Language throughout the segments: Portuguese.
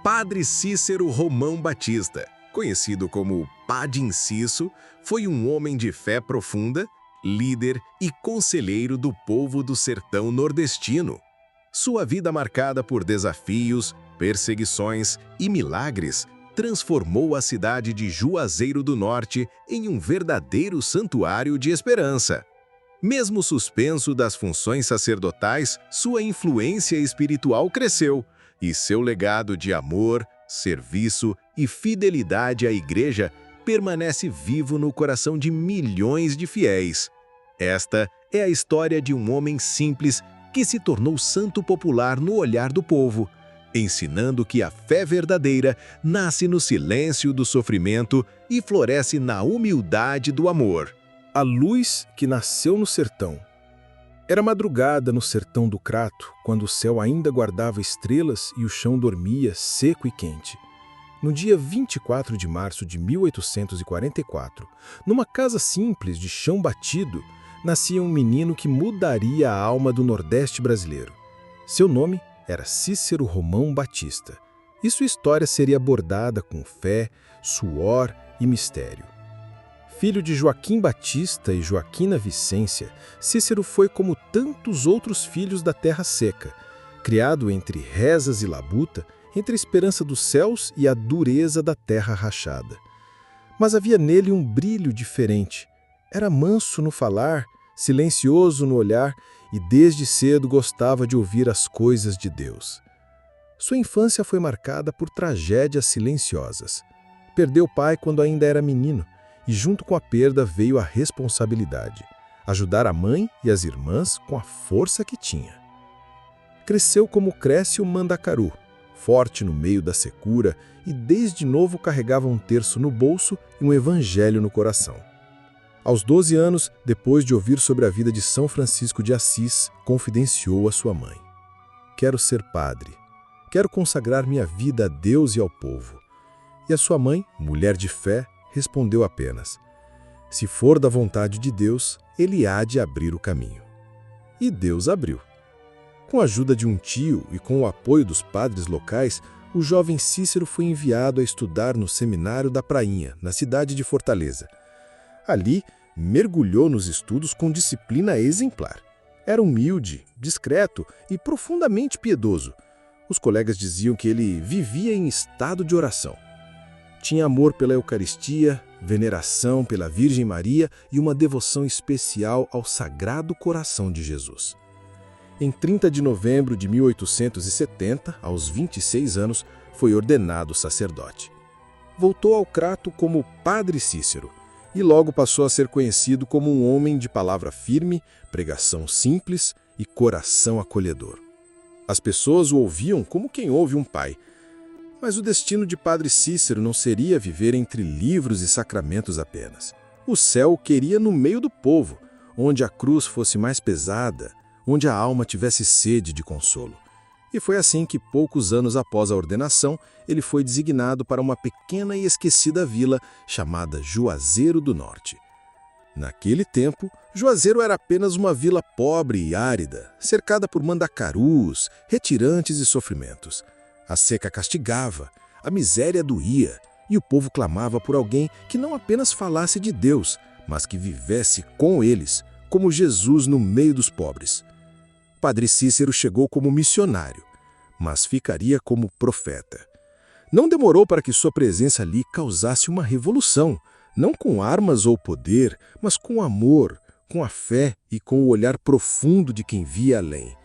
Padre Cícero Romão Batista, conhecido como Padre Inciso, foi um homem de fé profunda, líder e conselheiro do povo do sertão nordestino. Sua vida marcada por desafios, perseguições e milagres transformou a cidade de Juazeiro do Norte em um verdadeiro santuário de esperança. Mesmo suspenso das funções sacerdotais, sua influência espiritual cresceu e seu legado de amor, serviço e fidelidade à Igreja permanece vivo no coração de milhões de fiéis. Esta é a história de um homem simples que se tornou santo popular no olhar do povo, ensinando que a fé verdadeira nasce no silêncio do sofrimento e floresce na humildade do amor. A luz que nasceu no sertão. Era madrugada no sertão do Crato, quando o céu ainda guardava estrelas e o chão dormia seco e quente. No dia 24 de março de 1844, numa casa simples de chão batido, nascia um menino que mudaria a alma do Nordeste brasileiro. Seu nome era Cícero Romão Batista, e sua história seria abordada com fé, suor e mistério. Filho de Joaquim Batista e Joaquina Vicência, Cícero foi como tantos outros filhos da terra seca, criado entre rezas e labuta, entre a esperança dos céus e a dureza da terra rachada. Mas havia nele um brilho diferente. Era manso no falar, silencioso no olhar e desde cedo gostava de ouvir as coisas de Deus. Sua infância foi marcada por tragédias silenciosas. Perdeu o pai quando ainda era menino, e junto com a perda veio a responsabilidade, ajudar a mãe e as irmãs com a força que tinha. Cresceu como cresce o mandacaru, forte no meio da secura e desde novo carregava um terço no bolso e um evangelho no coração. Aos 12 anos, depois de ouvir sobre a vida de São Francisco de Assis, confidenciou a sua mãe: "Quero ser padre. Quero consagrar minha vida a Deus e ao povo." E a sua mãe, mulher de fé, respondeu apenas: "Se for da vontade de Deus, Ele há de abrir o caminho." E Deus abriu. Com a ajuda de um tio e com o apoio dos padres locais, o jovem Cícero foi enviado a estudar no Seminário da Prainha, na cidade de Fortaleza. Ali, mergulhou nos estudos com disciplina exemplar. Era humilde, discreto e profundamente piedoso. Os colegas diziam que ele vivia em estado de oração. Tinha amor pela Eucaristia, veneração pela Virgem Maria e uma devoção especial ao Sagrado Coração de Jesus. Em 30 de novembro de 1870, aos 26 anos, foi ordenado sacerdote. Voltou ao Crato como Padre Cícero e logo passou a ser conhecido como um homem de palavra firme, pregação simples e coração acolhedor. As pessoas o ouviam como quem ouve um pai. Mas o destino de Padre Cícero não seria viver entre livros e sacramentos apenas. O céu queria no meio do povo, onde a cruz fosse mais pesada, onde a alma tivesse sede de consolo. E foi assim que, poucos anos após a ordenação, ele foi designado para uma pequena e esquecida vila chamada Juazeiro do Norte. Naquele tempo, Juazeiro era apenas uma vila pobre e árida, cercada por mandacarus, retirantes e sofrimentos. A seca castigava, a miséria doía, e o povo clamava por alguém que não apenas falasse de Deus, mas que vivesse com eles, como Jesus no meio dos pobres. Padre Cícero chegou como missionário, mas ficaria como profeta. Não demorou para que sua presença ali causasse uma revolução, não com armas ou poder, mas com amor, com a fé e com o olhar profundo de quem via além.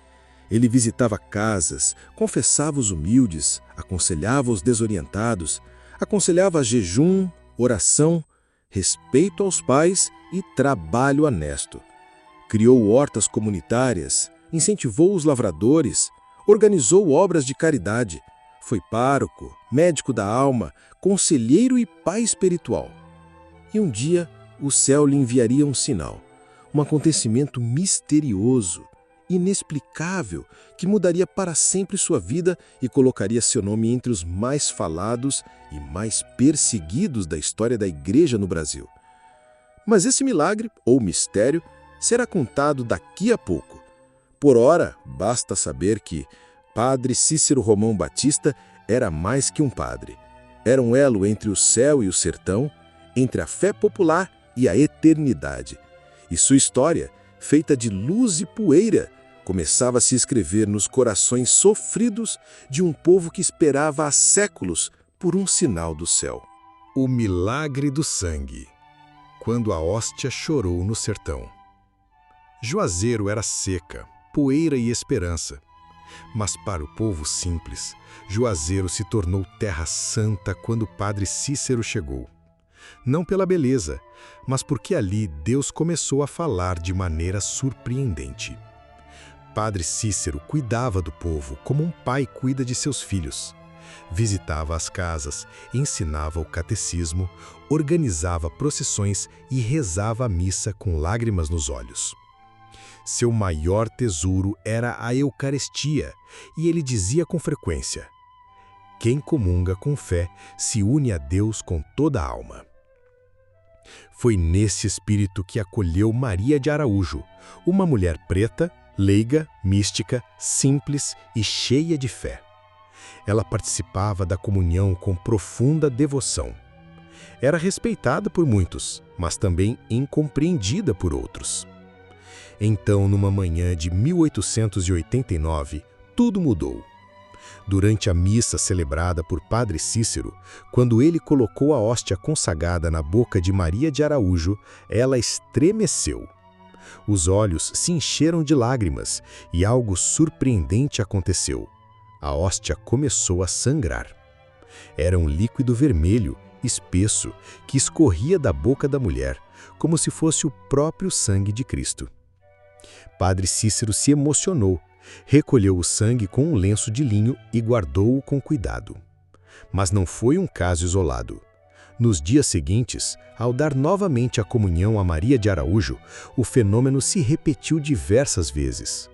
Ele visitava casas, confessava os humildes, aconselhava os desorientados, aconselhava jejum, oração, respeito aos pais e trabalho honesto. Criou hortas comunitárias, incentivou os lavradores, organizou obras de caridade, foi pároco, médico da alma, conselheiro e pai espiritual. E um dia o céu lhe enviaria um sinal, um acontecimento misterioso, inexplicável, que mudaria para sempre sua vida e colocaria seu nome entre os mais falados e mais perseguidos da história da Igreja no Brasil. Mas esse milagre, ou mistério, será contado daqui a pouco. Por ora, basta saber que Padre Cícero Romão Batista era mais que um padre. Era um elo entre o céu e o sertão, entre a fé popular e a eternidade. E sua história, feita de luz e poeira, começava a se escrever nos corações sofridos de um povo que esperava há séculos por um sinal do céu. O milagre do sangue, quando a hóstia chorou no sertão. Juazeiro era seca, poeira e esperança. Mas para o povo simples, Juazeiro se tornou terra santa quando Padre Cícero chegou. Não pela beleza, mas porque ali Deus começou a falar de maneira surpreendente. Padre Cícero cuidava do povo como um pai cuida de seus filhos. Visitava as casas, ensinava o catecismo, organizava procissões e rezava a missa com lágrimas nos olhos. Seu maior tesouro era a Eucaristia, e ele dizia com frequência: quem comunga com fé se une a Deus com toda a alma. Foi nesse espírito que acolheu Maria de Araújo, uma mulher preta, leiga, mística, simples e cheia de fé. Ela participava da comunhão com profunda devoção. Era respeitada por muitos, mas também incompreendida por outros. Então, numa manhã de 1889, tudo mudou. Durante a missa celebrada por Padre Cícero, quando ele colocou a hóstia consagrada na boca de Maria de Araújo, ela estremeceu. Os olhos se encheram de lágrimas e algo surpreendente aconteceu. A hóstia começou a sangrar. Era um líquido vermelho, espesso, que escorria da boca da mulher, como se fosse o próprio sangue de Cristo. Padre Cícero se emocionou, recolheu o sangue com um lenço de linho e guardou-o com cuidado. Mas não foi um caso isolado. Nos dias seguintes, ao dar novamente a comunhão a Maria de Araújo, o fenômeno se repetiu diversas vezes.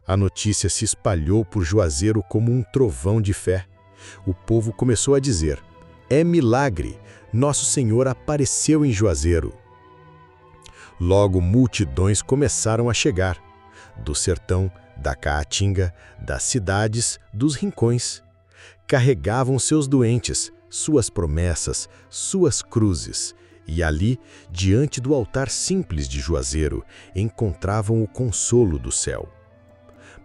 A notícia se espalhou por Juazeiro como um trovão de fé. O povo começou a dizer: é milagre, Nosso Senhor apareceu em Juazeiro. Logo, multidões começaram a chegar, do sertão, da caatinga, das cidades, dos rincões. Carregavam seus doentes, suas promessas, suas cruzes, e ali, diante do altar simples de Juazeiro, encontravam o consolo do céu.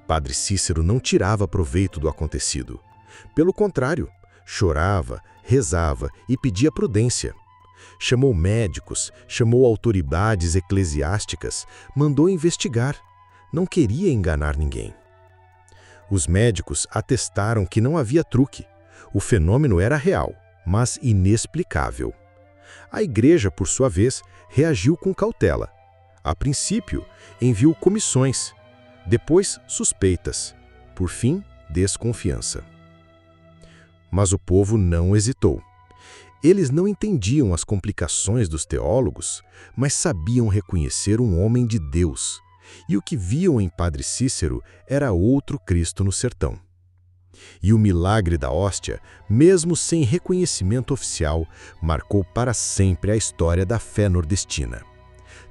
Padre Cícero não tirava proveito do acontecido. Pelo contrário, chorava, rezava e pedia prudência. Chamou médicos, chamou autoridades eclesiásticas, mandou investigar. Não queria enganar ninguém. Os médicos atestaram que não havia truque. O fenômeno era real, mas inexplicável. A igreja, por sua vez, reagiu com cautela. A princípio, enviou comissões. Depois, suspeitas. Por fim, desconfiança. Mas o povo não hesitou. Eles não entendiam as complicações dos teólogos, mas sabiam reconhecer um homem de Deus. E o que viam em Padre Cícero era outro Cristo no sertão. E o milagre da hóstia, mesmo sem reconhecimento oficial, marcou para sempre a história da fé nordestina.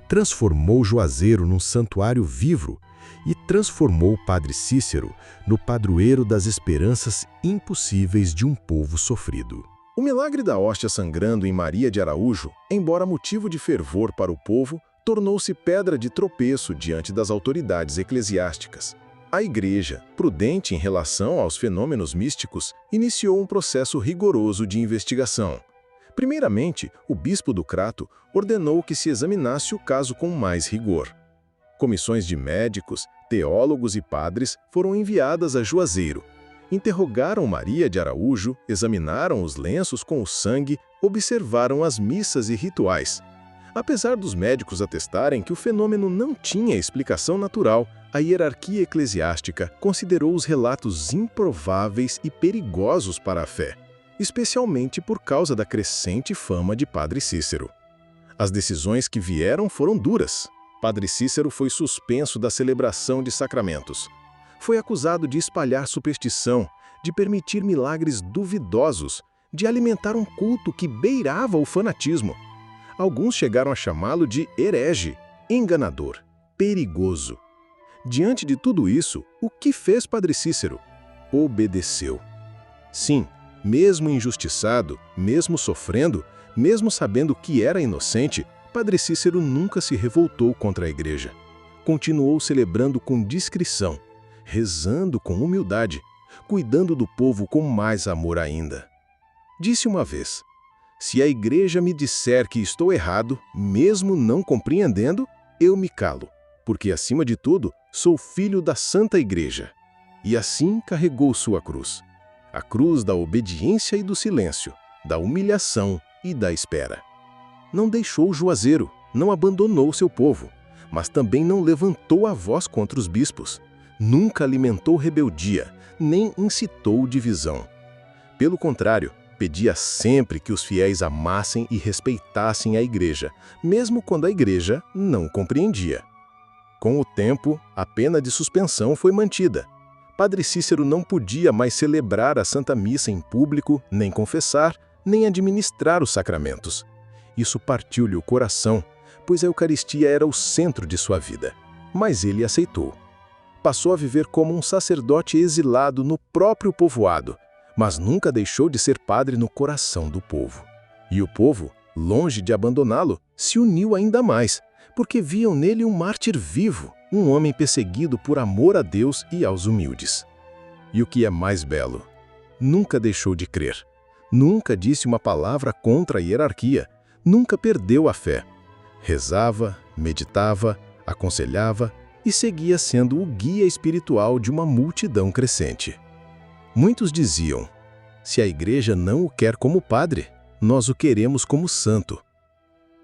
Transformou Juazeiro num santuário vivo e transformou Padre Cícero no padroeiro das esperanças impossíveis de um povo sofrido. O milagre da hóstia sangrando em Maria de Araújo, embora motivo de fervor para o povo, tornou-se pedra de tropeço diante das autoridades eclesiásticas. A Igreja, prudente em relação aos fenômenos místicos, iniciou um processo rigoroso de investigação. Primeiramente, o bispo do Crato ordenou que se examinasse o caso com mais rigor. Comissões de médicos, teólogos e padres foram enviadas a Juazeiro. Interrogaram Maria de Araújo, examinaram os lenços com o sangue, observaram as missas e rituais. Apesar dos médicos atestarem que o fenômeno não tinha explicação natural, a hierarquia eclesiástica considerou os relatos improváveis e perigosos para a fé, especialmente por causa da crescente fama de Padre Cícero. As decisões que vieram foram duras. Padre Cícero foi suspenso da celebração de sacramentos. Foi acusado de espalhar superstição, de permitir milagres duvidosos, de alimentar um culto que beirava o fanatismo. Alguns chegaram a chamá-lo de herege, enganador, perigoso. Diante de tudo isso, o que fez Padre Cícero? Obedeceu. Sim, mesmo injustiçado, mesmo sofrendo, mesmo sabendo que era inocente, Padre Cícero nunca se revoltou contra a igreja. Continuou celebrando com discrição, rezando com humildade, cuidando do povo com mais amor ainda. Disse uma vez: se a igreja me disser que estou errado, mesmo não compreendendo, eu me calo, porque acima de tudo sou filho da Santa Igreja. E assim carregou sua cruz. A cruz da obediência e do silêncio, da humilhação e da espera. Não deixou Juazeiro, não abandonou seu povo, mas também não levantou a voz contra os bispos. Nunca alimentou rebeldia, nem incitou divisão. Pelo contrário, pedia sempre que os fiéis amassem e respeitassem a igreja, mesmo quando a igreja não compreendia. Com o tempo, a pena de suspensão foi mantida. Padre Cícero não podia mais celebrar a Santa Missa em público, nem confessar, nem administrar os sacramentos. Isso partiu-lhe o coração, pois a Eucaristia era o centro de sua vida. Mas ele aceitou. Passou a viver como um sacerdote exilado no próprio povoado, mas nunca deixou de ser padre no coração do povo. E o povo, longe de abandoná-lo, se uniu ainda mais, porque viam nele um mártir vivo, um homem perseguido por amor a Deus e aos humildes. E o que é mais belo, nunca deixou de crer, nunca disse uma palavra contra a hierarquia, nunca perdeu a fé. Rezava, meditava, aconselhava e seguia sendo o guia espiritual de uma multidão crescente. Muitos diziam: se a igreja não o quer como padre, nós o queremos como santo.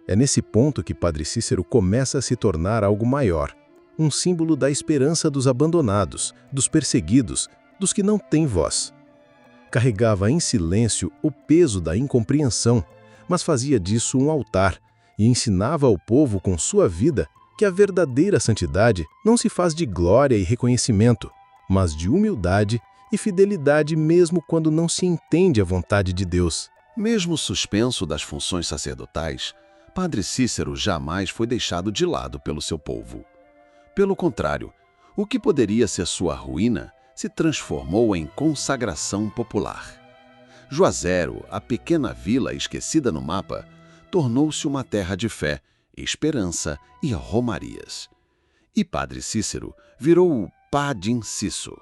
É nesse ponto que Padre Cícero começa a se tornar algo maior, um símbolo da esperança dos abandonados, dos perseguidos, dos que não têm voz. Carregava em silêncio o peso da incompreensão, mas fazia disso um altar e ensinava ao povo com sua vida que a verdadeira santidade não se faz de glória e reconhecimento, mas de humildade e fidelidade mesmo quando não se entende a vontade de Deus. Mesmo suspenso das funções sacerdotais, Padre Cícero jamais foi deixado de lado pelo seu povo. Pelo contrário, o que poderia ser sua ruína se transformou em consagração popular. Juazeiro, a pequena vila esquecida no mapa, tornou-se uma terra de fé, esperança e romarias. E Padre Cícero virou o Padim Cisso,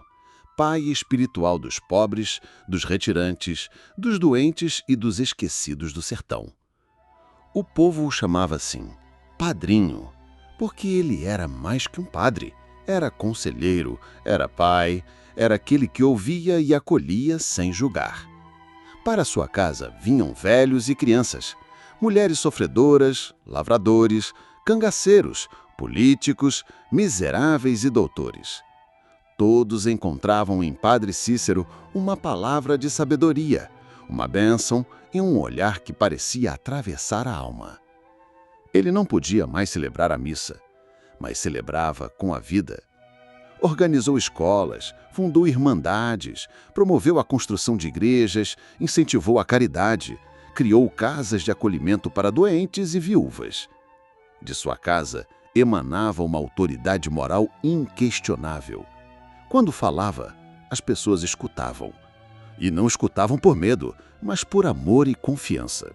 pai espiritual dos pobres, dos retirantes, dos doentes e dos esquecidos do sertão. O povo o chamava assim, padrinho, porque ele era mais que um padre. Era conselheiro, era pai, era aquele que ouvia e acolhia sem julgar. Para sua casa vinham velhos e crianças, mulheres sofredoras, lavradores, cangaceiros, políticos, miseráveis e doutores. Todos encontravam em Padre Cícero uma palavra de sabedoria, uma bênção e um olhar que parecia atravessar a alma. Ele não podia mais celebrar a missa, mas celebrava com a vida. Organizou escolas, fundou irmandades, promoveu a construção de igrejas, incentivou a caridade, criou casas de acolhimento para doentes e viúvas. De sua casa emanava uma autoridade moral inquestionável. Quando falava, as pessoas escutavam. E não escutavam por medo, mas por amor e confiança.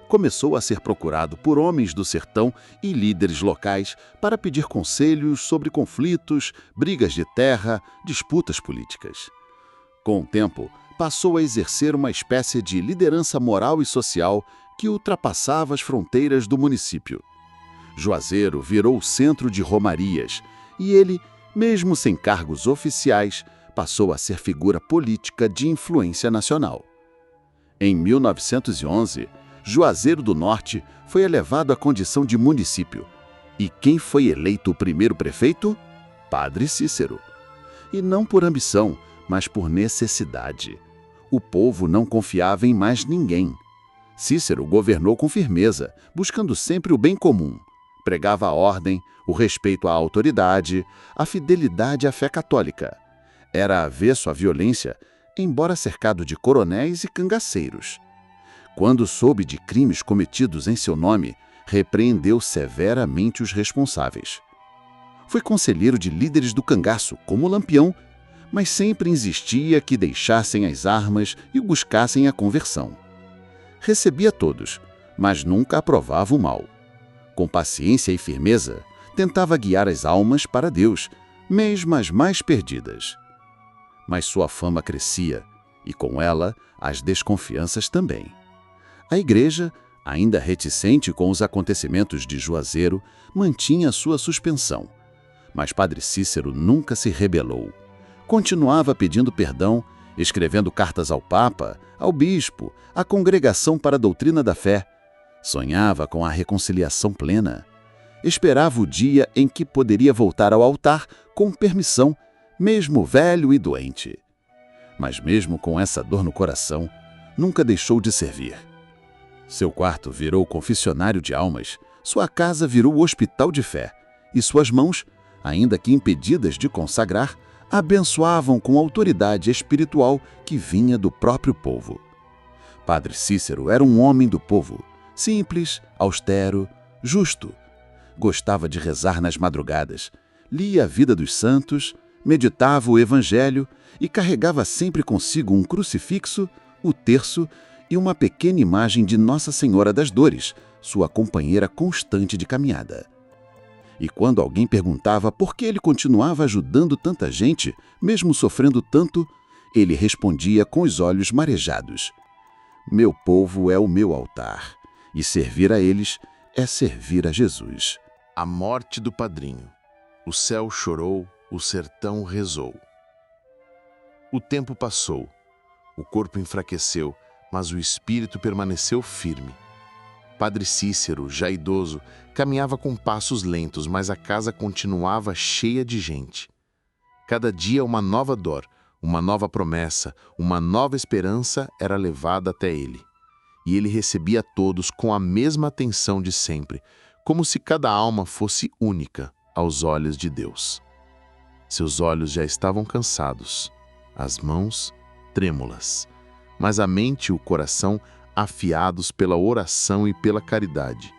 Começou a ser procurado por homens do sertão e líderes locais para pedir conselhos sobre conflitos, brigas de terra, disputas políticas. Com o tempo, passou a exercer uma espécie de liderança moral e social que ultrapassava as fronteiras do município. Juazeiro virou o centro de romarias e ele, mesmo sem cargos oficiais, passou a ser figura política de influência nacional. Em 1911, Juazeiro do Norte foi elevado à condição de município. E quem foi eleito o primeiro prefeito? Padre Cícero. E não por ambição, mas por necessidade. O povo não confiava em mais ninguém. Cícero governou com firmeza, buscando sempre o bem comum. Pregava a ordem, o respeito à autoridade, a fidelidade à fé católica. Era avesso à violência, embora cercado de coronéis e cangaceiros. Quando soube de crimes cometidos em seu nome, repreendeu severamente os responsáveis. Foi conselheiro de líderes do cangaço, como Lampião, mas sempre insistia que deixassem as armas e buscassem a conversão. Recebia todos, mas nunca aprovava o mal. Com paciência e firmeza, tentava guiar as almas para Deus, mesmo as mais perdidas. Mas sua fama crescia, e com ela as desconfianças também. A igreja, ainda reticente com os acontecimentos de Juazeiro, mantinha sua suspensão. Mas Padre Cícero nunca se rebelou. Continuava pedindo perdão, escrevendo cartas ao Papa, ao Bispo, à Congregação para a Doutrina da Fé. Sonhava com a reconciliação plena. Esperava o dia em que poderia voltar ao altar com permissão, mesmo velho e doente. Mas mesmo com essa dor no coração, nunca deixou de servir. Seu quarto virou confessionário de almas, sua casa virou hospital de fé, e suas mãos, ainda que impedidas de consagrar, abençoavam com autoridade espiritual que vinha do próprio povo. Padre Cícero era um homem do povo, simples, austero, justo. Gostava de rezar nas madrugadas, lia a vida dos santos, meditava o Evangelho e carregava sempre consigo um crucifixo, o terço e uma pequena imagem de Nossa Senhora das Dores, sua companheira constante de caminhada. E quando alguém perguntava por que ele continuava ajudando tanta gente, mesmo sofrendo tanto, ele respondia com os olhos marejados: "Meu povo é o meu altar, e servir a eles é servir a Jesus." A morte do padrinho. O céu chorou, o sertão rezou. O tempo passou. O corpo enfraqueceu, mas o espírito permaneceu firme. Padre Cícero, já idoso, caminhava com passos lentos, mas a casa continuava cheia de gente. Cada dia uma nova dor, uma nova promessa, uma nova esperança era levada até ele. E ele recebia todos com a mesma atenção de sempre, como se cada alma fosse única aos olhos de Deus. Seus olhos já estavam cansados, as mãos trêmulas, mas a mente e o coração afiados pela oração e pela caridade.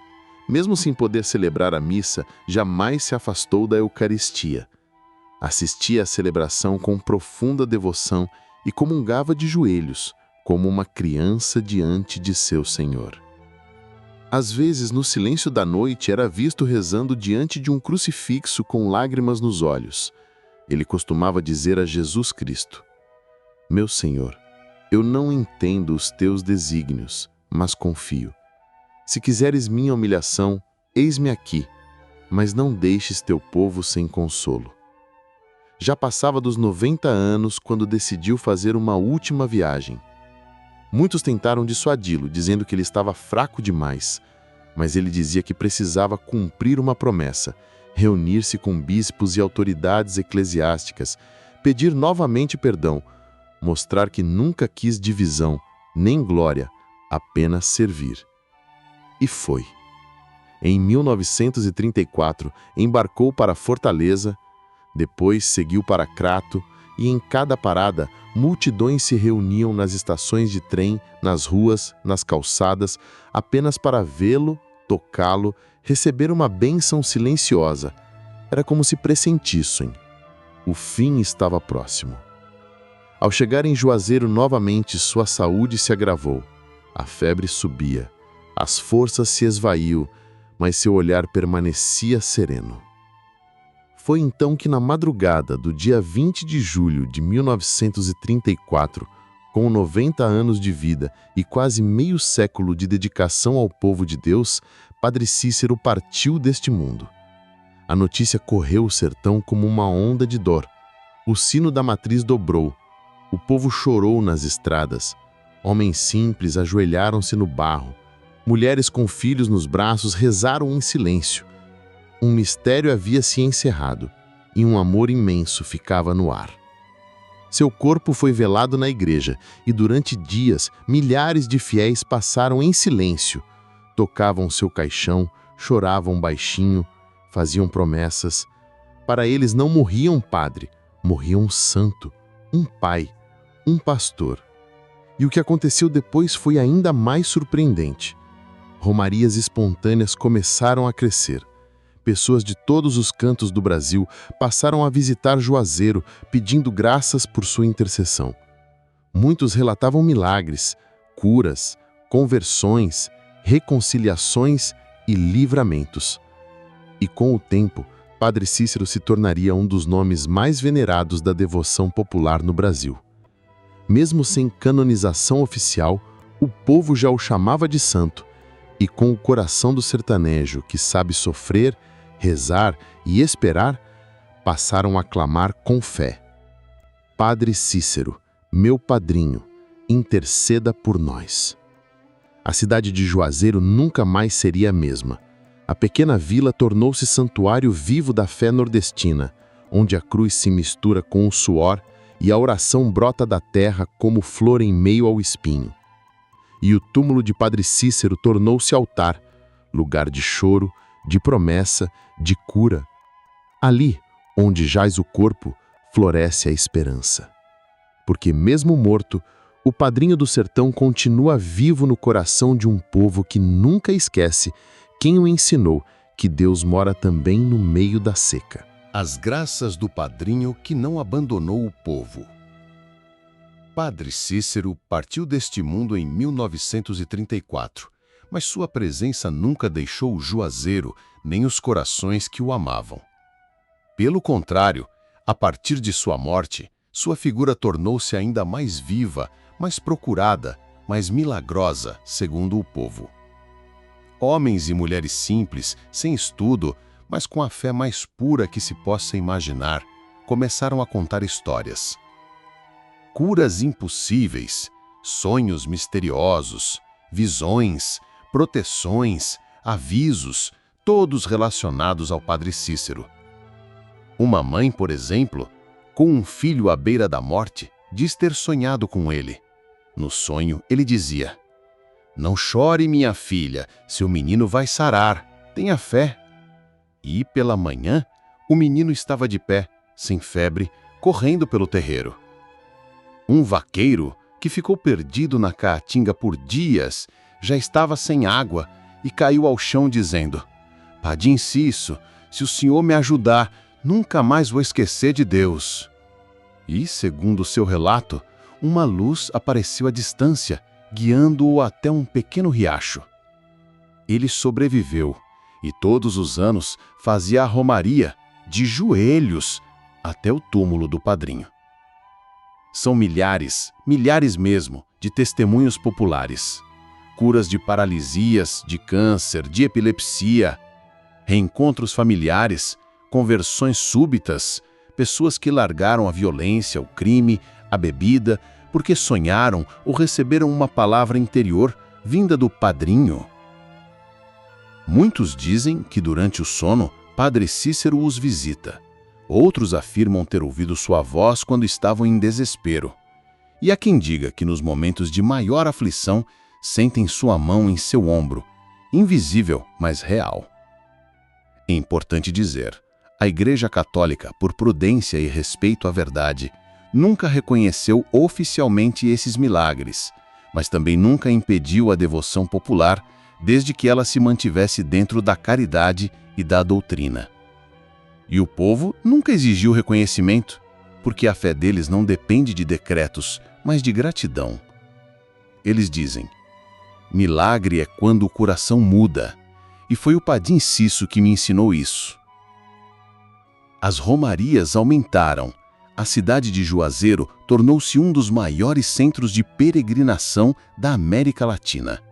Mesmo sem poder celebrar a missa, jamais se afastou da Eucaristia. Assistia à celebração com profunda devoção e comungava de joelhos, como uma criança diante de seu Senhor. Às vezes, no silêncio da noite, era visto rezando diante de um crucifixo com lágrimas nos olhos. Ele costumava dizer a Jesus Cristo: "Meu Senhor, eu não entendo os teus desígnios, mas confio. Se quiseres minha humilhação, eis-me aqui, mas não deixes teu povo sem consolo." Já passava dos 90 anos quando decidiu fazer uma última viagem. Muitos tentaram dissuadi-lo, dizendo que ele estava fraco demais, mas ele dizia que precisava cumprir uma promessa, reunir-se com bispos e autoridades eclesiásticas, pedir novamente perdão, mostrar que nunca quis divisão, nem glória, apenas servir. E foi. Em 1934, embarcou para Fortaleza, depois seguiu para Crato, e em cada parada, multidões se reuniam nas estações de trem, nas ruas, nas calçadas, apenas para vê-lo, tocá-lo, receber uma bênção silenciosa. Era como se pressentissem. O fim estava próximo. Ao chegar em Juazeiro novamente, sua saúde se agravou. A febre subia, as forças se esvaiu, mas seu olhar permanecia sereno. Foi então que na madrugada do dia 20 de julho de 1934, com 90 anos de vida e quase meio século de dedicação ao povo de Deus, Padre Cícero partiu deste mundo. A notícia correu o sertão como uma onda de dor. O sino da matriz dobrou. O povo chorou nas estradas. Homens simples ajoelharam-se no barro. Mulheres com filhos nos braços rezaram em silêncio. Um mistério havia se encerrado, e um amor imenso ficava no ar. Seu corpo foi velado na igreja, e durante dias milhares de fiéis passaram em silêncio, tocavam seu caixão, choravam baixinho, faziam promessas. Para eles não morria um padre, morria um santo, um pai, um pastor. E o que aconteceu depois foi ainda mais surpreendente. Romarias espontâneas começaram a crescer. pessoas de todos os cantos do Brasil passaram a visitar Juazeiro, pedindo graças por sua intercessão. Muitos relatavam milagres, curas, conversões, reconciliações e livramentos. E com o tempo, Padre Cícero se tornaria um dos nomes mais venerados da devoção popular no Brasil. Mesmo sem canonização oficial, o povo já o chamava de santo, e com o coração do sertanejo que sabe sofrer, rezar e esperar, passaram a clamar com fé: Padre Cícero, meu padrinho, interceda por nós. A cidade de Juazeiro nunca mais seria a mesma. A pequena vila tornou-se santuário vivo da fé nordestina, onde a cruz se mistura com o suor e a oração brota da terra como flor em meio ao espinho. E o túmulo de Padre Cícero tornou-se altar, lugar de choro, de promessa, de cura. Ali, onde jaz o corpo, floresce a esperança. Porque mesmo morto, o padrinho do sertão continua vivo no coração de um povo que nunca esquece quem o ensinou que Deus mora também no meio da seca. As graças do padrinho que não abandonou o povo. Padre Cícero partiu deste mundo em 1934, mas sua presença nunca deixou o Juazeiro nem os corações que o amavam. Pelo contrário, a partir de sua morte, sua figura tornou-se ainda mais viva, mais procurada, mais milagrosa, segundo o povo. Homens e mulheres simples, sem estudo, mas com a fé mais pura que se possa imaginar, começaram a contar histórias. Curas impossíveis, sonhos misteriosos, visões, proteções, avisos, todos relacionados ao Padre Cícero. Uma mãe, por exemplo, com um filho à beira da morte, diz ter sonhado com ele. No sonho, ele dizia: "Não chore, minha filha, seu menino vai sarar, tenha fé." E, pela manhã, o menino estava de pé, sem febre, correndo pelo terreiro. Um vaqueiro, que ficou perdido na caatinga por dias, já estava sem água e caiu ao chão dizendo: "Padim Cício, se o senhor me ajudar, nunca mais vou esquecer de Deus." E, segundo seu relato, uma luz apareceu à distância, guiando-o até um pequeno riacho. Ele sobreviveu e todos os anos fazia a romaria, de joelhos, até o túmulo do padrinho. São milhares, milhares mesmo, de testemunhos populares. Curas de paralisias, de câncer, de epilepsia, reencontros familiares, conversões súbitas, pessoas que largaram a violência, o crime, a bebida, porque sonharam ou receberam uma palavra interior vinda do padrinho. Muitos dizem que durante o sono, Padre Cícero os visita. Outros afirmam ter ouvido sua voz quando estavam em desespero. E há quem diga que nos momentos de maior aflição, sentem sua mão em seu ombro, invisível, mas real. É importante dizer, a Igreja Católica, por prudência e respeito à verdade, nunca reconheceu oficialmente esses milagres, mas também nunca impediu a devoção popular, desde que ela se mantivesse dentro da caridade e da doutrina. E o povo nunca exigiu reconhecimento, porque a fé deles não depende de decretos, mas de gratidão. Eles dizem: "Milagre é quando o coração muda, e foi o Padim Cício que me ensinou isso." As romarias aumentaram. A cidade de Juazeiro tornou-se um dos maiores centros de peregrinação da América Latina.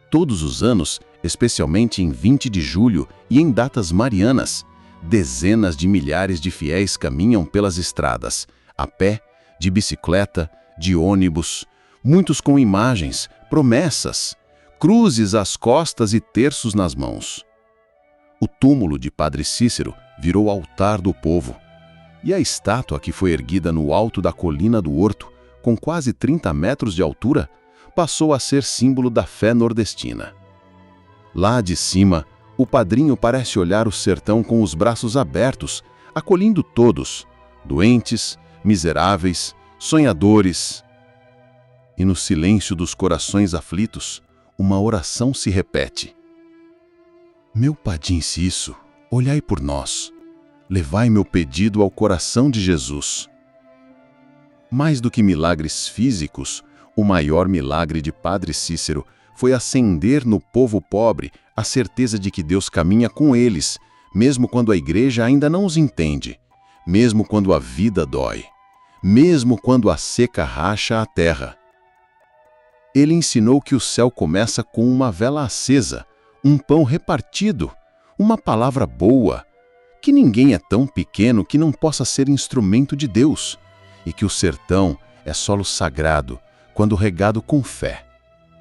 Todos os anos, especialmente em 20 de julho e em datas marianas, dezenas de milhares de fiéis caminham pelas estradas, a pé, de bicicleta, de ônibus, muitos com imagens, promessas, cruzes às costas e terços nas mãos. O túmulo de Padre Cícero virou altar do povo, e a estátua que foi erguida no alto da colina do Horto, com quase 30 metros de altura, passou a ser símbolo da fé nordestina. Lá de cima, o padrinho parece olhar o sertão com os braços abertos, acolhendo todos, doentes, miseráveis, sonhadores. E no silêncio dos corações aflitos, uma oração se repete: "Meu Padim Cício, olhai por nós. Levai meu pedido ao coração de Jesus. Mais do que milagres físicos, o maior milagre de Padre Cícero foi acender no povo pobre a certeza de que Deus caminha com eles, mesmo quando a igreja ainda não os entende, mesmo quando a vida dói, mesmo quando a seca racha a terra. Ele ensinou que o céu começa com uma vela acesa, um pão repartido, uma palavra boa, que ninguém é tão pequeno que não possa ser instrumento de Deus, e que o sertão é solo sagrado quando regado com fé.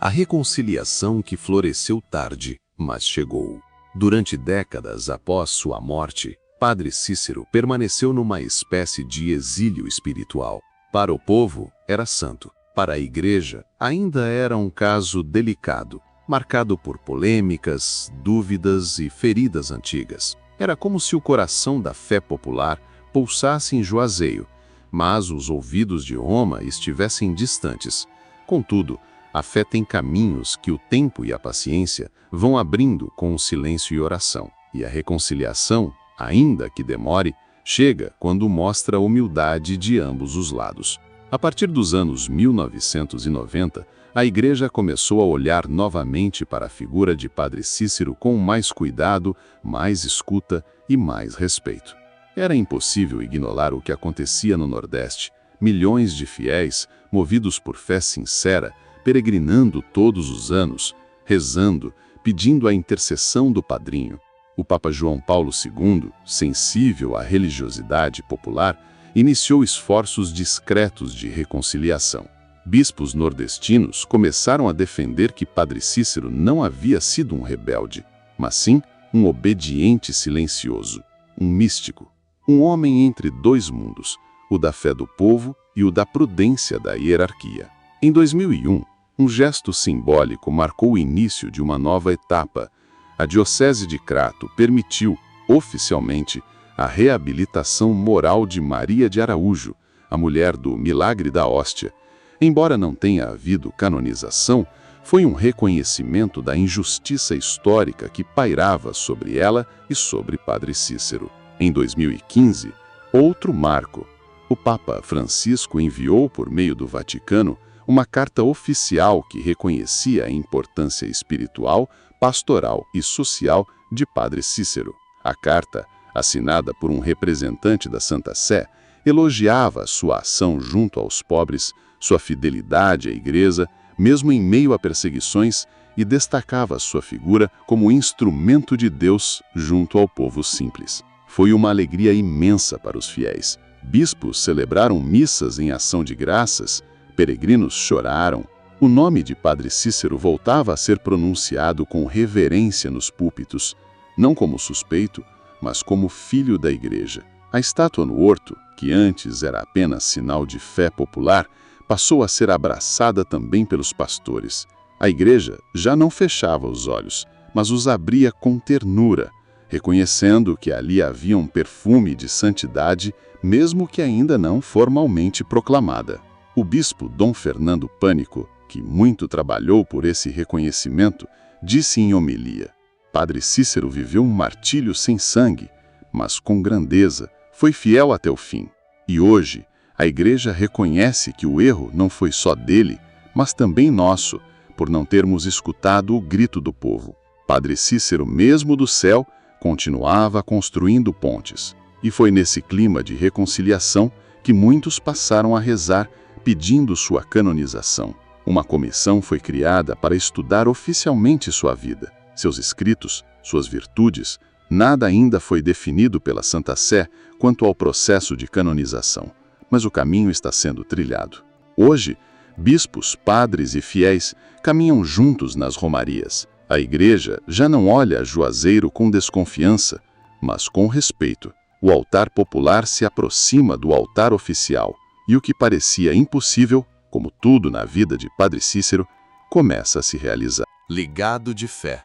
A reconciliação que floresceu tarde, mas chegou. Durante décadas após sua morte, Padre Cícero permaneceu numa espécie de exílio espiritual. Para o povo, era santo. Para a igreja, ainda era um caso delicado, marcado por polêmicas, dúvidas e feridas antigas. Era como se o coração da fé popular pulsasse em Juazeiro, mas os ouvidos de Roma estivessem distantes. Contudo, a fé tem caminhos que o tempo e a paciência vão abrindo com o silêncio e oração. E a reconciliação, ainda que demore, chega quando mostra a humildade de ambos os lados. A partir dos anos 1990, a Igreja começou a olhar novamente para a figura de Padre Cícero com mais cuidado, mais escuta e mais respeito. Era impossível ignorar o que acontecia no Nordeste. Milhões de fiéis, movidos por fé sincera, peregrinando todos os anos, rezando, pedindo a intercessão do padrinho. O Papa João Paulo II, sensível à religiosidade popular, iniciou esforços discretos de reconciliação. Bispos nordestinos começaram a defender que Padre Cícero não havia sido um rebelde, mas sim um obediente silencioso, um místico, um homem entre dois mundos, o da fé do povo e o da prudência da hierarquia. Em 2001, um gesto simbólico marcou o início de uma nova etapa. A Diocese de Crato permitiu, oficialmente, a reabilitação moral de Maria de Araújo, a mulher do Milagre da Hóstia. Embora não tenha havido canonização, foi um reconhecimento da injustiça histórica que pairava sobre ela e sobre Padre Cícero. Em 2015, outro marco. O Papa Francisco enviou, por meio do Vaticano, uma carta oficial que reconhecia a importância espiritual, pastoral e social de Padre Cícero. A carta, assinada por um representante da Santa Sé, elogiava sua ação junto aos pobres, sua fidelidade à Igreja, mesmo em meio a perseguições, e destacava sua figura como instrumento de Deus junto ao povo simples. Foi uma alegria imensa para os fiéis. Bispos celebraram missas em ação de graças, peregrinos choraram. O nome de Padre Cícero voltava a ser pronunciado com reverência nos púlpitos, não como suspeito, mas como filho da Igreja. A estátua no horto, que antes era apenas sinal de fé popular, passou a ser abraçada também pelos pastores. A Igreja já não fechava os olhos, mas os abria com ternura, reconhecendo que ali havia um perfume de santidade, mesmo que ainda não formalmente proclamada. O bispo Dom Fernando Pânico, que muito trabalhou por esse reconhecimento, disse em homilia: Padre Cícero viveu um martírio sem sangue, mas com grandeza, foi fiel até o fim. E hoje, a Igreja reconhece que o erro não foi só dele, mas também nosso, por não termos escutado o grito do povo. Padre Cícero, mesmo do céu, continuava construindo pontes. E foi nesse clima de reconciliação que muitos passaram a rezar pedindo sua canonização. Uma comissão foi criada para estudar oficialmente sua vida, seus escritos, suas virtudes. Nada ainda foi definido pela Santa Sé quanto ao processo de canonização, mas o caminho está sendo trilhado. Hoje, bispos, padres e fiéis caminham juntos nas romarias. A Igreja já não olha a Juazeiro com desconfiança, mas com respeito. O altar popular se aproxima do altar oficial, e o que parecia impossível, como tudo na vida de Padre Cícero, começa a se realizar. Legado de fé.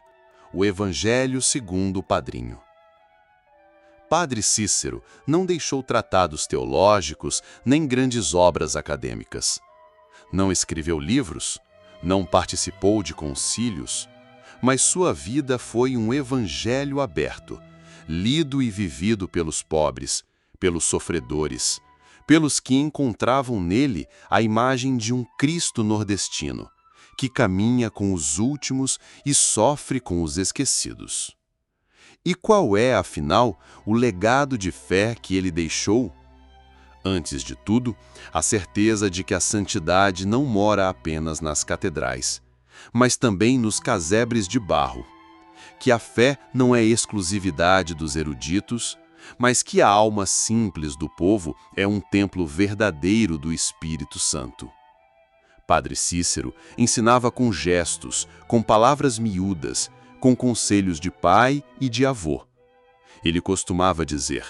O Evangelho segundo o Padrinho. Padre Cícero não deixou tratados teológicos nem grandes obras acadêmicas. Não escreveu livros, não participou de concílios, mas sua vida foi um evangelho aberto, lido e vivido pelos pobres, pelos sofredores, pelos que encontravam nele a imagem de um Cristo nordestino, que caminha com os últimos e sofre com os esquecidos. E qual é, afinal, o legado de fé que ele deixou? Antes de tudo, a certeza de que a santidade não mora apenas nas catedrais, mas também nos casebres de barro, que a fé não é exclusividade dos eruditos, mas que a alma simples do povo é um templo verdadeiro do Espírito Santo. Padre Cícero ensinava com gestos, com palavras miúdas, com conselhos de pai e de avô. Ele costumava dizer: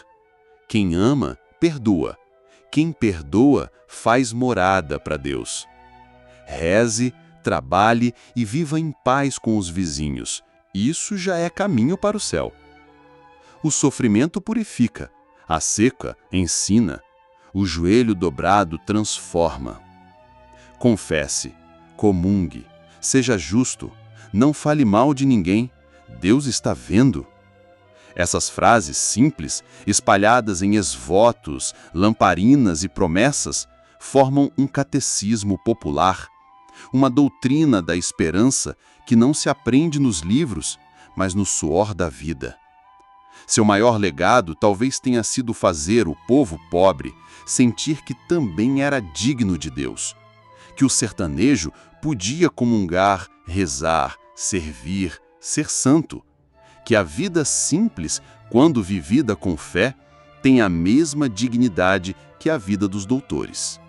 quem ama, perdoa. Quem perdoa, faz morada para Deus. Reze, trabalhe e viva em paz com os vizinhos. Isso já é caminho para o céu. O sofrimento purifica, a seca ensina, o joelho dobrado transforma. Confesse, comungue, seja justo, não fale mal de ninguém, Deus está vendo. Essas frases simples, espalhadas em esvotos, lamparinas e promessas, formam um catecismo popular, uma doutrina da esperança que não se aprende nos livros, mas no suor da vida. Seu maior legado talvez tenha sido fazer o povo pobre sentir que também era digno de Deus, que o sertanejo podia comungar, rezar, servir, ser santo, que a vida simples, quando vivida com fé, tem a mesma dignidade que a vida dos doutores.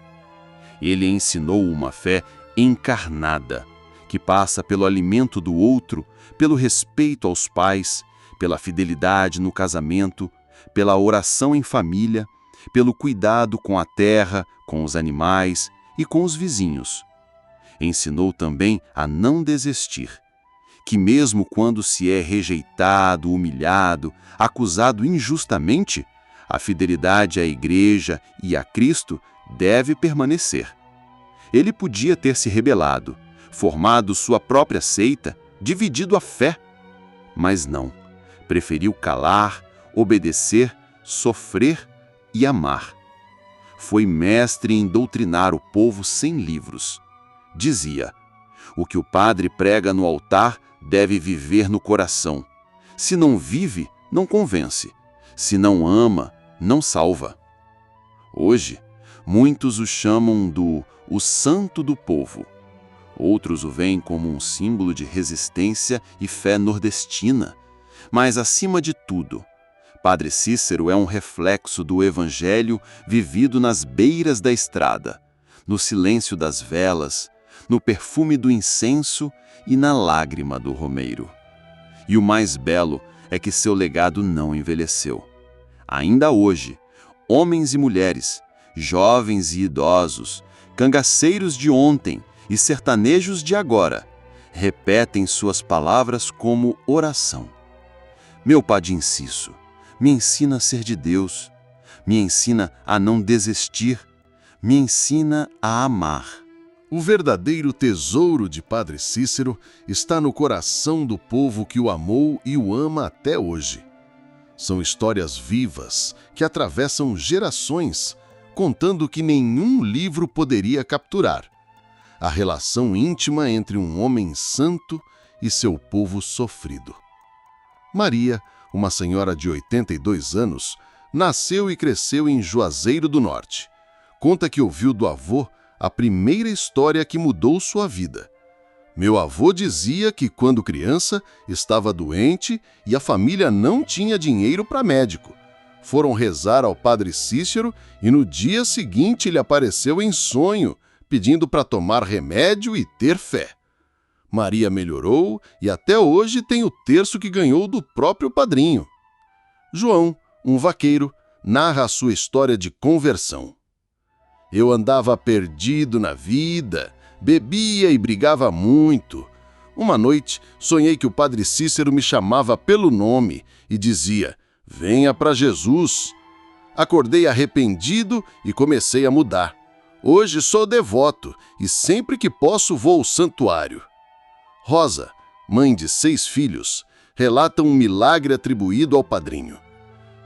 Ele ensinou uma fé encarnada, que passa pelo alimento do outro, pelo respeito aos pais, pela fidelidade no casamento, pela oração em família, pelo cuidado com a terra, com os animais e com os vizinhos. Ensinou também a não desistir, que mesmo quando se é rejeitado, humilhado, acusado injustamente, a fidelidade à Igreja e a Cristo deve permanecer. Ele podia ter se rebelado, formado sua própria seita, dividido a fé, mas não. Preferiu calar, obedecer, sofrer e amar. Foi mestre em doutrinar o povo sem livros. Dizia: o que o padre prega no altar deve viver no coração. Se não vive, não convence. Se não ama, não salva. Hoje, muitos o chamam o santo do povo. Outros o veem como um símbolo de resistência e fé nordestina. Mas, acima de tudo, Padre Cícero é um reflexo do Evangelho vivido nas beiras da estrada, no silêncio das velas, no perfume do incenso e na lágrima do romeiro. E o mais belo é que seu legado não envelheceu. Ainda hoje, homens e mulheres, jovens e idosos, cangaceiros de ontem e sertanejos de agora, repetem suas palavras como oração. Meu Padre Inciso, me ensina a ser de Deus, me ensina a não desistir, me ensina a amar. O verdadeiro tesouro de Padre Cícero está no coração do povo que o amou e o ama até hoje. São histórias vivas que atravessam gerações, contando que nenhum livro poderia capturar. A relação íntima entre um homem santo e seu povo sofrido. Maria, uma senhora de 82 anos, nasceu e cresceu em Juazeiro do Norte. Conta que ouviu do avô a primeira história que mudou sua vida. Meu avô dizia que, quando criança, estava doente e a família não tinha dinheiro para médico. Foram rezar ao Padre Cícero e no dia seguinte ele apareceu em sonho, pedindo para tomar remédio e ter fé. Maria melhorou e até hoje tem o terço que ganhou do próprio padrinho. João, um vaqueiro, narra a sua história de conversão. Eu andava perdido na vida, bebia e brigava muito. Uma noite, sonhei que o Padre Cícero me chamava pelo nome e dizia: venha para Jesus. Acordei arrependido e comecei a mudar. Hoje sou devoto e sempre que posso vou ao santuário. Rosa, mãe de 6 filhos, relata um milagre atribuído ao padrinho.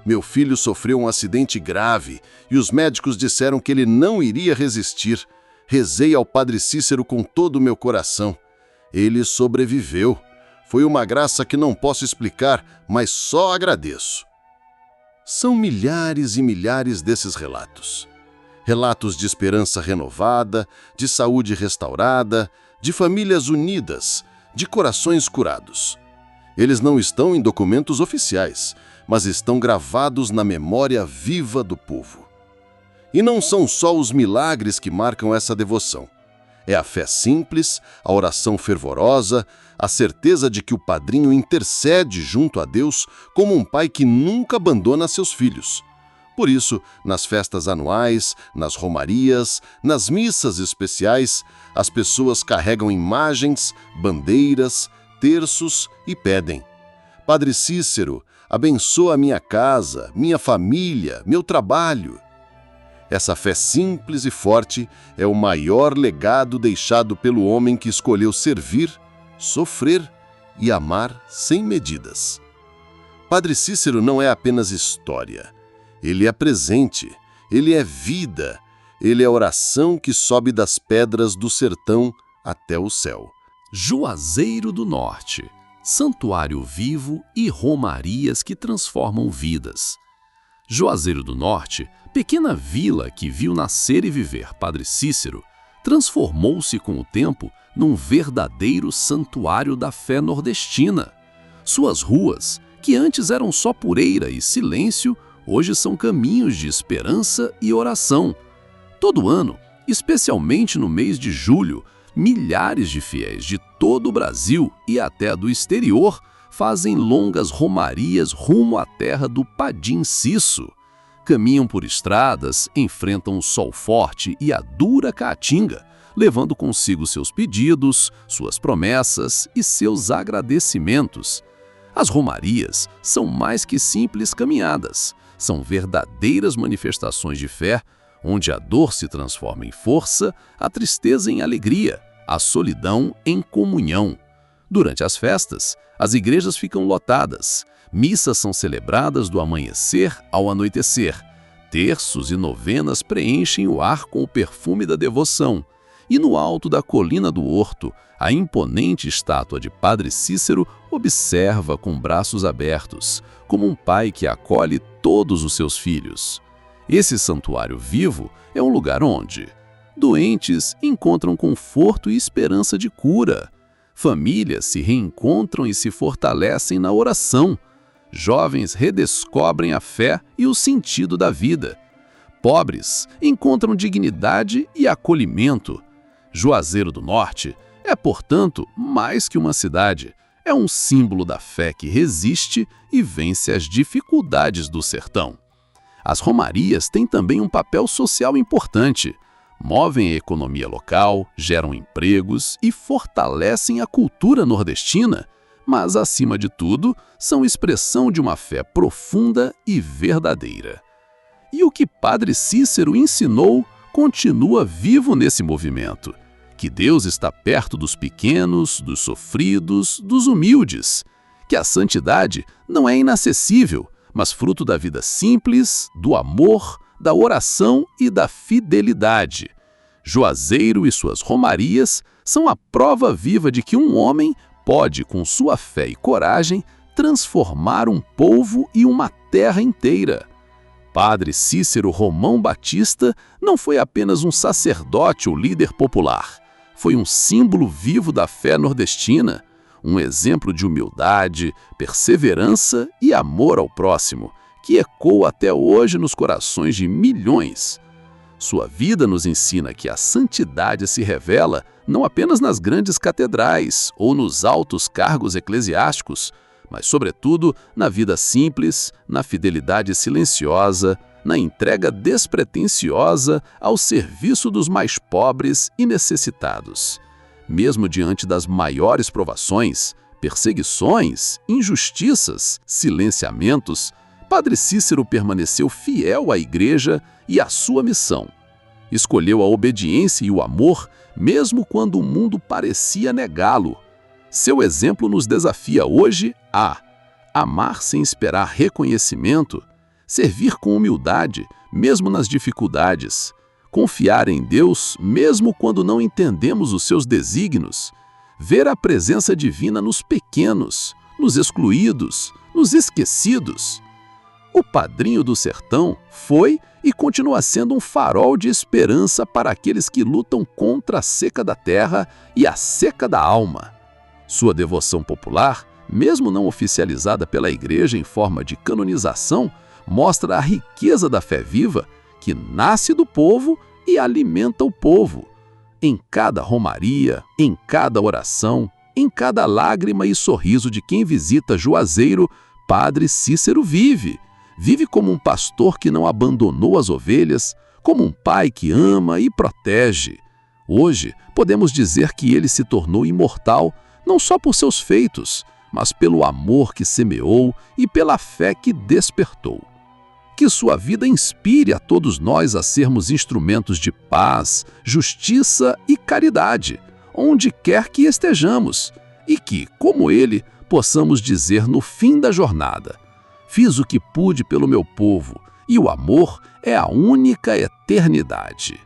Meu filho sofreu um acidente grave e os médicos disseram que ele não iria resistir. Rezei ao Padre Cícero com todo o meu coração. Ele sobreviveu. Foi uma graça que não posso explicar, mas só agradeço. São milhares e milhares desses relatos. Relatos de esperança renovada, de saúde restaurada, de famílias unidas, de corações curados. Eles não estão em documentos oficiais, mas estão gravados na memória viva do povo. E não são só os milagres que marcam essa devoção. É a fé simples, a oração fervorosa, a certeza de que o padrinho intercede junto a Deus como um pai que nunca abandona seus filhos. Por isso, nas festas anuais, nas romarias, nas missas especiais, as pessoas carregam imagens, bandeiras, terços e pedem: Padre Cícero, abençoa minha casa, minha família, meu trabalho. Essa fé simples e forte é o maior legado deixado pelo homem que escolheu servir, sofrer e amar sem medidas. Padre Cícero não é apenas história. Ele é presente, ele é vida, ele é oração que sobe das pedras do sertão até o céu. Juazeiro do Norte, santuário vivo e romarias que transformam vidas. Juazeiro do Norte, pequena vila que viu nascer e viver Padre Cícero, transformou-se com o tempo num verdadeiro santuário da fé nordestina. Suas ruas, que antes eram só poeira e silêncio, hoje são caminhos de esperança e oração. Todo ano, especialmente no mês de julho, milhares de fiéis de todo o Brasil e até do exterior fazem longas romarias rumo à terra do Padim Cisso. Caminham por estradas, enfrentam o sol forte e a dura caatinga, levando consigo seus pedidos, suas promessas e seus agradecimentos. As romarias são mais que simples caminhadas, são verdadeiras manifestações de fé, onde a dor se transforma em força, a tristeza em alegria, a solidão em comunhão. Durante as festas, as igrejas ficam lotadas, missas são celebradas do amanhecer ao anoitecer, terços e novenas preenchem o ar com o perfume da devoção, e no alto da colina do Horto, a imponente estátua de Padre Cícero observa com braços abertos, como um pai que acolhe todos os seus filhos. Esse santuário vivo é um lugar onde doentes encontram conforto e esperança de cura, famílias se reencontram e se fortalecem na oração, jovens redescobrem a fé e o sentido da vida, pobres encontram dignidade e acolhimento. Juazeiro do Norte é, portanto, mais que uma cidade, é um símbolo da fé que resiste e vence as dificuldades do sertão. As romarias têm também um papel social importante. Movem a economia local, geram empregos e fortalecem a cultura nordestina, mas, acima de tudo, são expressão de uma fé profunda e verdadeira. E o que Padre Cícero ensinou continua vivo nesse movimento, que Deus está perto dos pequenos, dos sofridos, dos humildes, que a santidade não é inacessível, mas fruto da vida simples, do amor, da oração e da fidelidade. Juazeiro e suas romarias são a prova viva de que um homem pode, com sua fé e coragem, transformar um povo e uma terra inteira. Padre Cícero Romão Batista não foi apenas um sacerdote ou líder popular, foi um símbolo vivo da fé nordestina, um exemplo de humildade, perseverança e amor ao próximo, que ecoa até hoje nos corações de milhões. Sua vida nos ensina que a santidade se revela não apenas nas grandes catedrais ou nos altos cargos eclesiásticos, mas, sobretudo, na vida simples, na fidelidade silenciosa, na entrega despretensiosa ao serviço dos mais pobres e necessitados. Mesmo diante das maiores provações, perseguições, injustiças, silenciamentos, Padre Cícero permaneceu fiel à Igreja e à sua missão. Escolheu a obediência e o amor, mesmo quando o mundo parecia negá-lo. Seu exemplo nos desafia hoje A. Amar sem esperar reconhecimento. Servir com humildade, mesmo nas dificuldades. Confiar em Deus, mesmo quando não entendemos os seus desígnios. Ver a presença divina nos pequenos, nos excluídos, nos esquecidos. O Padrinho do Sertão foi e continua sendo um farol de esperança para aqueles que lutam contra a seca da terra e a seca da alma. Sua devoção popular, mesmo não oficializada pela Igreja em forma de canonização, mostra a riqueza da fé viva que nasce do povo e alimenta o povo. Em cada romaria, em cada oração, em cada lágrima e sorriso de quem visita Juazeiro, Padre Cícero vive. Vive como um pastor que não abandonou as ovelhas, como um pai que ama e protege. Hoje, podemos dizer que ele se tornou imortal, não só por seus feitos, mas pelo amor que semeou e pela fé que despertou. Que sua vida inspire a todos nós a sermos instrumentos de paz, justiça e caridade, onde quer que estejamos, e que, como ele, possamos dizer no fim da jornada: fiz o que pude pelo meu povo, e o amor é a única eternidade.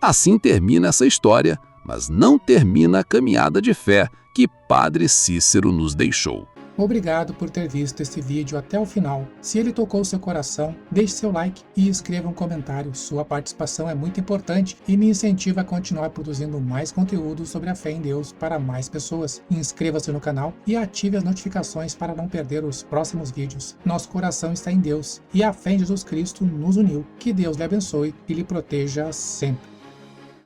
Assim termina essa história, mas não termina a caminhada de fé que Padre Cícero nos deixou. Obrigado por ter visto esse vídeo até o final. Se ele tocou seu coração, deixe seu like e escreva um comentário. Sua participação é muito importante e me incentiva a continuar produzindo mais conteúdo sobre a fé em Deus para mais pessoas. Inscreva-se no canal e ative as notificações para não perder os próximos vídeos. Nosso coração está em Deus e a fé em Jesus Cristo nos uniu. Que Deus lhe abençoe e lhe proteja sempre.